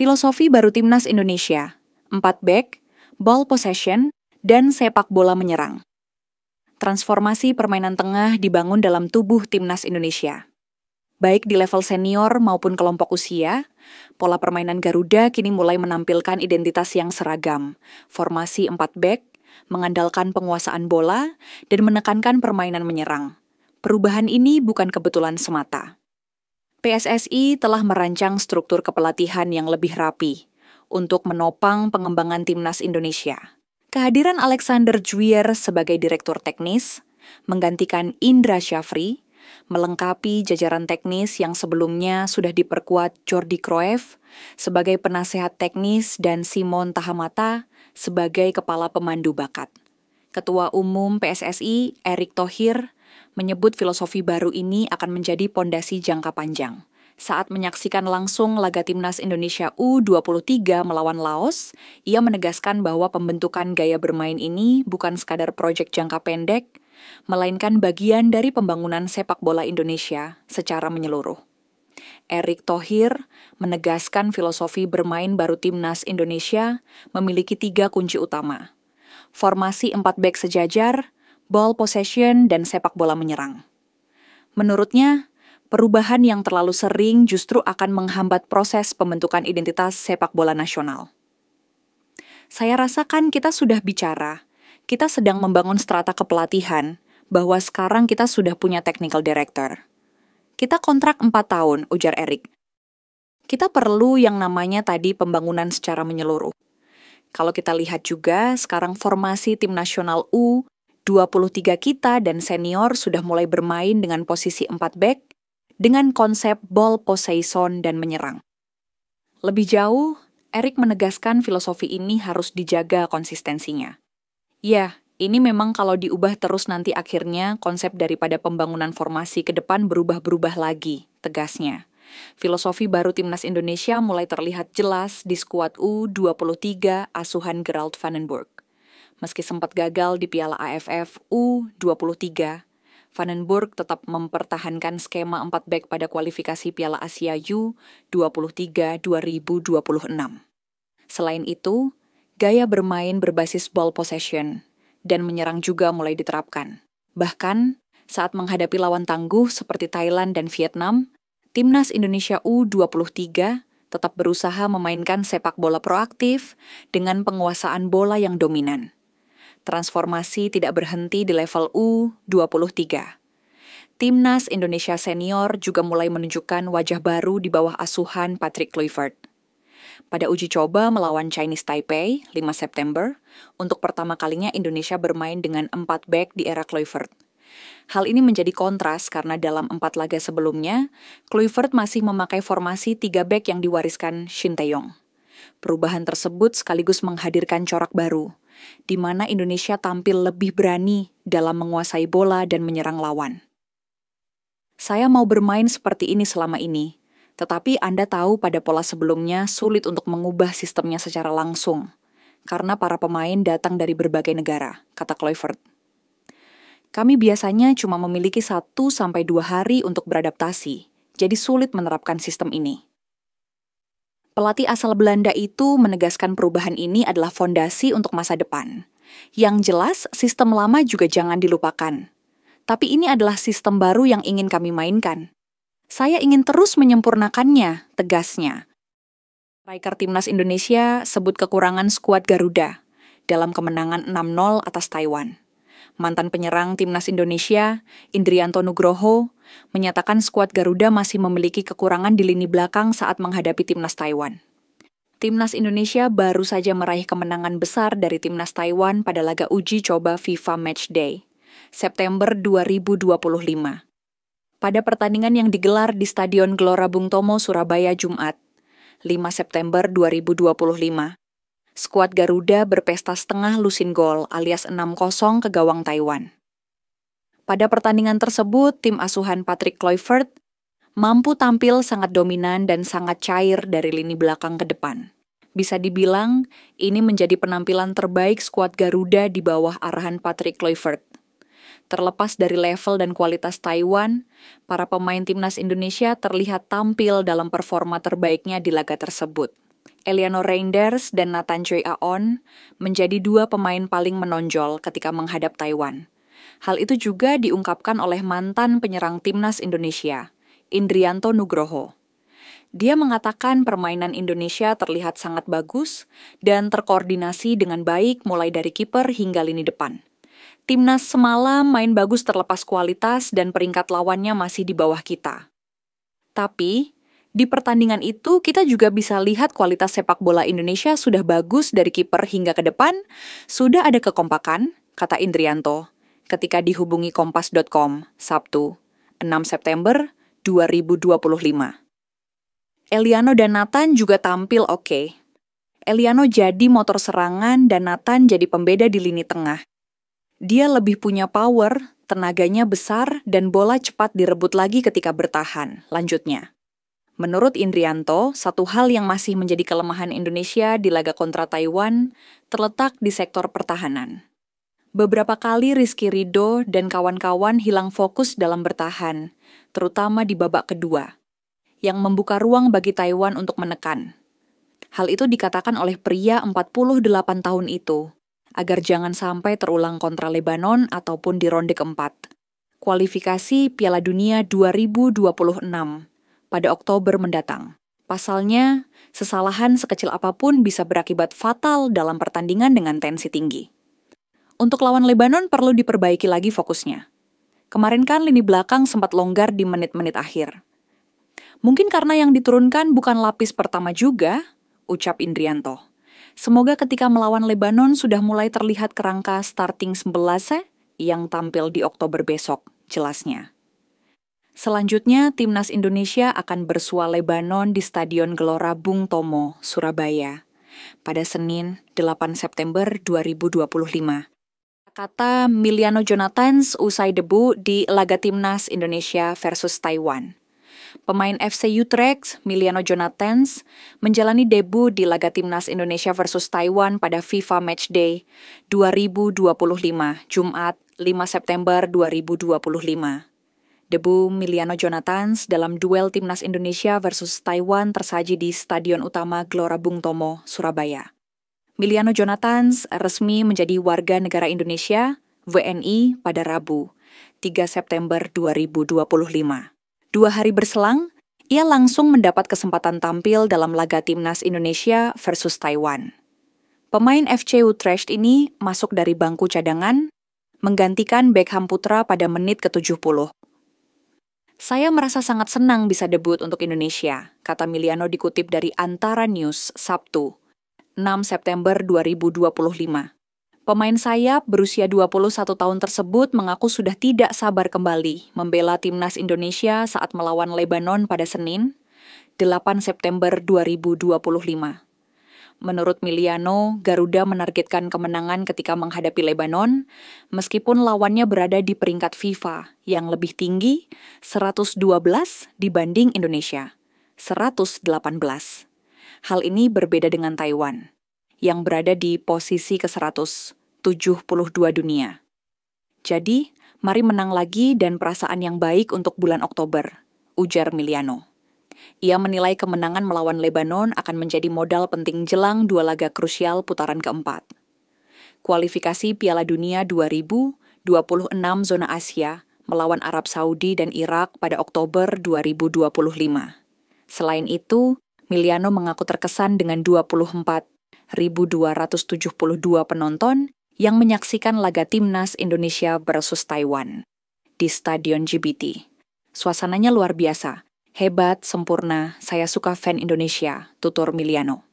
Filosofi baru Timnas Indonesia, 4 back, ball possession, dan sepak bola menyerang. Transformasi permainan tengah dibangun dalam tubuh Timnas Indonesia. Baik di level senior maupun kelompok usia, pola permainan Garuda kini mulai menampilkan identitas yang seragam, formasi 4 back, mengandalkan penguasaan bola, dan menekankan permainan menyerang. Perubahan ini bukan kebetulan semata. PSSI telah merancang struktur kepelatihan yang lebih rapi untuk menopang pengembangan Timnas Indonesia. Kehadiran Alexander Juier sebagai direktur teknis, menggantikan Indra Syafri, melengkapi jajaran teknis yang sebelumnya sudah diperkuat Jordi Cruyff sebagai penasehat teknis dan Simon Tahamata sebagai kepala pemandu bakat. Ketua Umum PSSI, Erick Thohir, menyebut filosofi baru ini akan menjadi pondasi jangka panjang. Saat menyaksikan langsung laga Timnas Indonesia U23 melawan Laos, ia menegaskan bahwa pembentukan gaya bermain ini bukan sekadar proyek jangka pendek, melainkan bagian dari pembangunan sepak bola Indonesia secara menyeluruh. Erick Thohir menegaskan filosofi bermain baru Timnas Indonesia memiliki 3 kunci utama. Formasi 4 back sejajar, ball possession, dan sepak bola menyerang. Menurutnya, perubahan yang terlalu sering justru akan menghambat proses pembentukan identitas sepak bola nasional. Saya rasakan kita sudah bicara, kita sedang membangun strata kepelatihan, bahwa sekarang kita sudah punya technical director. Kita kontrak 4 tahun, ujar Erick. Kita perlu yang namanya tadi pembangunan secara menyeluruh. Kalau kita lihat juga, sekarang formasi tim nasional U23 kita dan senior sudah mulai bermain dengan posisi 4 back, dengan konsep ball possession dan menyerang. Lebih jauh, Erick menegaskan filosofi ini harus dijaga konsistensinya. Ya, ini memang kalau diubah terus nanti akhirnya konsep daripada pembangunan formasi ke depan berubah-berubah lagi, tegasnya. Filosofi baru Timnas Indonesia mulai terlihat jelas di skuad U23 asuhan Gerald Vandenberg. Meski sempat gagal di Piala AFF U23, Vandenberg tetap mempertahankan skema 4 back pada kualifikasi Piala Asia U23 2026. Selain itu, gaya bermain berbasis ball possession dan menyerang juga mulai diterapkan. Bahkan, saat menghadapi lawan tangguh seperti Thailand dan Vietnam, Timnas Indonesia U23 tetap berusaha memainkan sepak bola proaktif dengan penguasaan bola yang dominan. Transformasi tidak berhenti di level U23. Timnas Indonesia senior juga mulai menunjukkan wajah baru di bawah asuhan Patrick Kluivert. Pada uji coba melawan Chinese Taipei 5 September, untuk pertama kalinya Indonesia bermain dengan 4 back di era Kluivert. Hal ini menjadi kontras karena dalam 4 laga sebelumnya, Kluivert masih memakai formasi 3 back yang diwariskan Shin Tae-yong. Perubahan tersebut sekaligus menghadirkan corak baru, di mana Indonesia tampil lebih berani dalam menguasai bola dan menyerang lawan. Saya mau bermain seperti ini selama ini, tetapi Anda tahu pada pola sebelumnya sulit untuk mengubah sistemnya secara langsung, karena para pemain datang dari berbagai negara, kata Kluivert. Kami biasanya cuma memiliki 1-2 hari untuk beradaptasi, jadi sulit menerapkan sistem ini. Pelatih asal Belanda itu menegaskan perubahan ini adalah fondasi untuk masa depan. Yang jelas, sistem lama juga jangan dilupakan. Tapi ini adalah sistem baru yang ingin kami mainkan. Saya ingin terus menyempurnakannya, tegasnya. Striker Timnas Indonesia sebut kekurangan skuad Garuda dalam kemenangan 6-0 atas Taiwan. Mantan penyerang Timnas Indonesia, Indrianto Nugroho, menyatakan skuad Garuda masih memiliki kekurangan di lini belakang saat menghadapi Timnas Taiwan. Timnas Indonesia baru saja meraih kemenangan besar dari Timnas Taiwan pada laga uji coba FIFA Matchday, September 2025. Pada pertandingan yang digelar di Stadion Gelora Bung Tomo, Surabaya, Jumat, 5 September 2025. Skuad Garuda berpesta setengah lusin gol alias 6-0 ke gawang Taiwan. Pada pertandingan tersebut, tim asuhan Patrick Kluivert mampu tampil sangat dominan dan sangat cair dari lini belakang ke depan. Bisa dibilang, ini menjadi penampilan terbaik skuad Garuda di bawah arahan Patrick Kluivert. Terlepas dari level dan kualitas Taiwan, para pemain Timnas Indonesia terlihat tampil dalam performa terbaiknya di laga tersebut. Eliano Reinders dan Nathan Choi Aon menjadi dua pemain paling menonjol ketika menghadap Taiwan. Hal itu juga diungkapkan oleh mantan penyerang timnas Indonesia, Indrianto Nugroho. Dia mengatakan permainan Indonesia terlihat sangat bagus dan terkoordinasi dengan baik mulai dari kiper hingga lini depan. Timnas semalam main bagus terlepas kualitas dan peringkat lawannya masih di bawah kita. Tapi, di pertandingan itu kita juga bisa lihat kualitas sepak bola Indonesia sudah bagus dari kiper hingga ke depan, sudah ada kekompakan, kata Indrianto, ketika dihubungi Kompas.com, Sabtu, 6 September 2025. Eliano dan Nathan juga tampil oke. Eliano jadi motor serangan dan Nathan jadi pembeda di lini tengah. Dia lebih punya power, tenaganya besar, dan bola cepat direbut lagi ketika bertahan, lanjutnya. Menurut Indrianto, satu hal yang masih menjadi kelemahan Indonesia di laga kontra Taiwan terletak di sektor pertahanan. Beberapa kali Rizky Ridho dan kawan-kawan hilang fokus dalam bertahan, terutama di babak kedua, yang membuka ruang bagi Taiwan untuk menekan. Hal itu dikatakan oleh pria 48 tahun itu, agar jangan sampai terulang kontra Lebanon ataupun di ronde keempat. Kualifikasi Piala Dunia 2026 pada Oktober mendatang. Pasalnya, kesalahan sekecil apapun bisa berakibat fatal dalam pertandingan dengan tensi tinggi. Untuk lawan Lebanon perlu diperbaiki lagi fokusnya. Kemarin kan lini belakang sempat longgar di menit-menit akhir. Mungkin karena yang diturunkan bukan lapis pertama juga, ucap Indrianto. Semoga ketika melawan Lebanon sudah mulai terlihat kerangka starting 11 yang tampil di Oktober besok, jelasnya. Selanjutnya, timnas Indonesia akan bersua Lebanon di Stadion Gelora Bung Tomo, Surabaya, pada Senin 8 September 2025. Kata Miliano Jonathans usai debu di laga timnas Indonesia versus Taiwan. Pemain FC Utrecht, Miliano Jonathans, menjalani debu di laga timnas Indonesia versus Taiwan pada FIFA Matchday 2025, Jumat 5 September 2025. Debu Miliano Jonathans dalam duel timnas Indonesia versus Taiwan tersaji di Stadion Utama Gelora Bung Tomo, Surabaya. Miliano Jonathans resmi menjadi warga negara Indonesia, WNI, pada Rabu, 3 September 2025. 2 hari berselang, ia langsung mendapat kesempatan tampil dalam laga timnas Indonesia versus Taiwan. Pemain FC Utrecht ini masuk dari bangku cadangan, menggantikan Beckham Putra pada menit ke-70. Saya merasa sangat senang bisa debut untuk Indonesia, kata Miliano dikutip dari Antara News, Sabtu, 6 September 2025. Pemain sayap berusia 21 tahun tersebut mengaku sudah tidak sabar kembali membela timnas Indonesia saat melawan Lebanon pada Senin, 8 September 2025. Menurut Miliano, Garuda menargetkan kemenangan ketika menghadapi Lebanon, meskipun lawannya berada di peringkat FIFA yang lebih tinggi 112 dibanding Indonesia, 118. Hal ini berbeda dengan Taiwan, yang berada di posisi ke-172 dunia. Jadi, mari menang lagi dan perasaan yang baik untuk bulan Oktober, ujar Miliano. Ia menilai kemenangan melawan Lebanon akan menjadi modal penting jelang 2 laga krusial putaran keempat. Kualifikasi Piala Dunia 2026 zona Asia melawan Arab Saudi dan Irak pada Oktober 2025. Selain itu, Miliano mengaku terkesan dengan 24.272 penonton yang menyaksikan laga timnas Indonesia versus Taiwan di Stadion GBT. Suasananya luar biasa, hebat, sempurna, saya suka fan Indonesia, tutur Miliano.